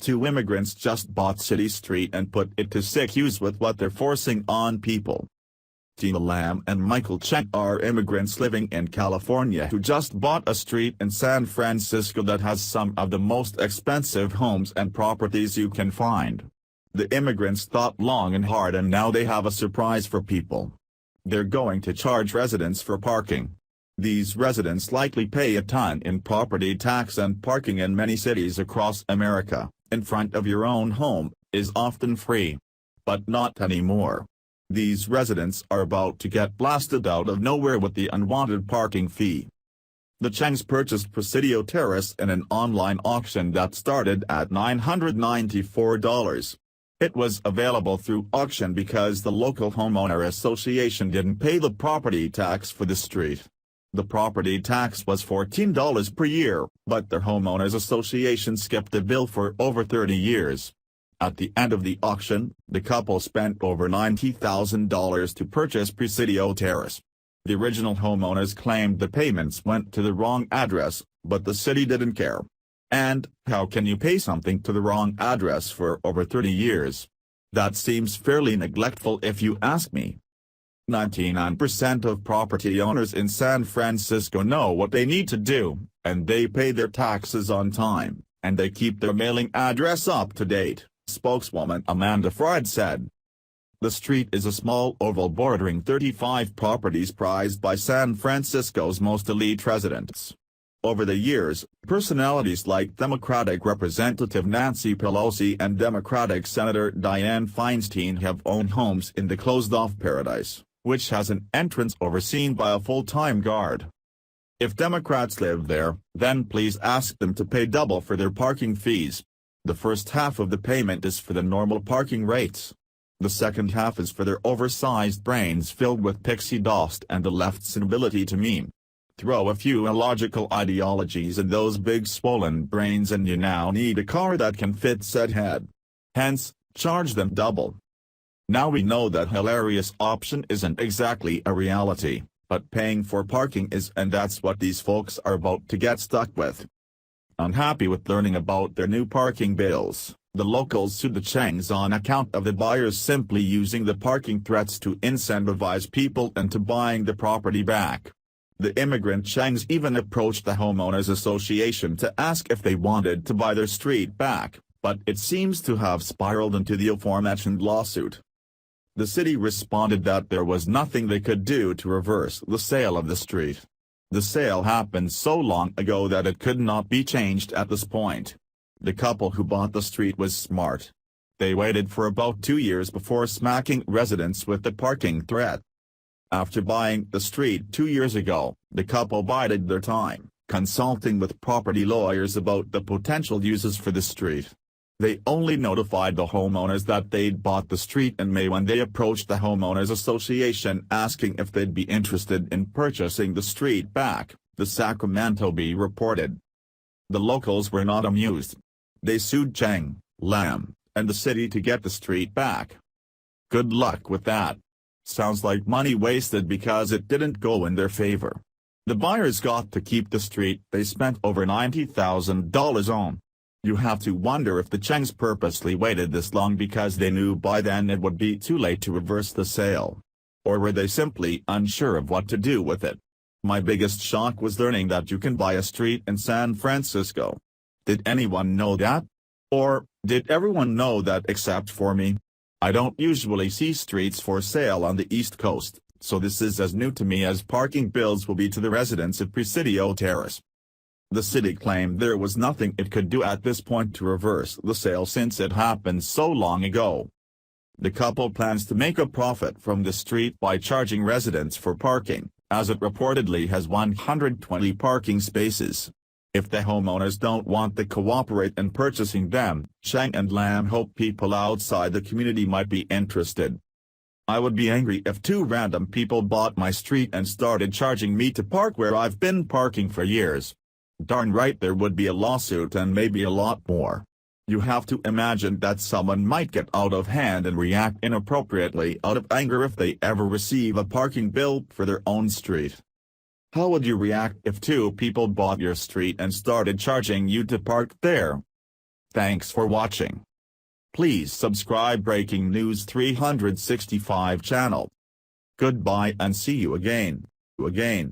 Two immigrants just bought City Street and put it to sick use with what they're forcing on people. Tina Lam and Michael Cheng are immigrants living in California who just bought a street in San Francisco that has some of the most expensive homes and properties you can find. The immigrants thought long and hard, and now they have a surprise for people. They're going to charge residents for parking. These residents likely pay a ton in property tax, and parking in many cities across America, in front of your own home, is often free. But not anymore. These residents are about to get blasted out of nowhere with the unwanted parking fee. The Chengs purchased Presidio Terrace in an online auction that started at $994. It was available through auction because the local homeowner association didn't pay the property tax for the street. The property tax was $14 per year, but the homeowners association skipped the bill for over 30 years. At the end of the auction, the couple spent over $90,000 to purchase Presidio Terrace. The original homeowners claimed the payments went to the wrong address, but the city didn't care. And, how can you pay something to the wrong address for over 30 years? That seems fairly neglectful if you ask me. 99% of property owners in San Francisco know what they need to do, and they pay their taxes on time, and they keep their mailing address up to date, spokeswoman Amanda Fried said. The street is a small oval bordering 35 properties prized by San Francisco's most elite residents. Over the years, personalities like Democratic Representative Nancy Pelosi and Democratic Senator Dianne Feinstein have owned homes in the closed-off paradise, which has an entrance overseen by a full-time guard. If Democrats live there, then please ask them to pay double for their parking fees. The first half of the payment is for the normal parking rates. The second half is for their oversized brains filled with pixie dust and the left's inability to meme. Throw a few illogical ideologies in those big swollen brains and you now need a car that can fit said head. Hence, charge them double. Now we know that hilarious option isn't exactly a reality, but paying for parking is, and that's what these folks are about to get stuck with. Unhappy with learning about their new parking bills, the locals sued the Chengs on account of the buyers simply using the parking threats to incentivize people into buying the property back. The immigrant Chengs even approached the homeowners association to ask if they wanted to buy their street back, but it seems to have spiraled into the aforementioned lawsuit. The city responded that there was nothing they could do to reverse the sale of the street. The sale happened so long ago that it could not be changed at this point. The couple who bought the street was smart. They waited for about 2 years before smacking residents with the parking threat. After buying the street 2 years ago, the couple bided their time, consulting with property lawyers about the potential uses for the street. They only notified the homeowners that they'd bought the street in May when they approached the homeowners association asking if they'd be interested in purchasing the street back, the Sacramento Bee reported. The locals were not amused. They sued Cheng, Lam, and the city to get the street back. Good luck with that. Sounds like money wasted because it didn't go in their favor. The buyers got to keep the street they spent over $90,000 on. You have to wonder if the Chengs purposely waited this long because they knew by then it would be too late to reverse the sale. Or were they simply unsure of what to do with it? My biggest shock was learning that you can buy a street in San Francisco. Did anyone know that? Or, did everyone know that except for me? I don't usually see streets for sale on the East Coast, so this is as new to me as parking bills will be to the residents of Presidio Terrace. The city claimed there was nothing it could do at this point to reverse the sale since it happened so long ago. The couple plans to make a profit from the street by charging residents for parking, as it reportedly has 120 parking spaces. If the homeowners don't want to cooperate in purchasing them, Cheng and Lam hope people outside the community might be interested. I would be angry if two random people bought my street and started charging me to park where I've been parking for years. Darn right there would be a lawsuit and maybe a lot more. You have to imagine that someone might get out of hand and react inappropriately out of anger if they ever receive a parking bill for their own street. How would you react if two people bought your street and started charging you to park there? Thanks for watching. Please subscribe Breaking News 365 channel. Goodbye and see you again.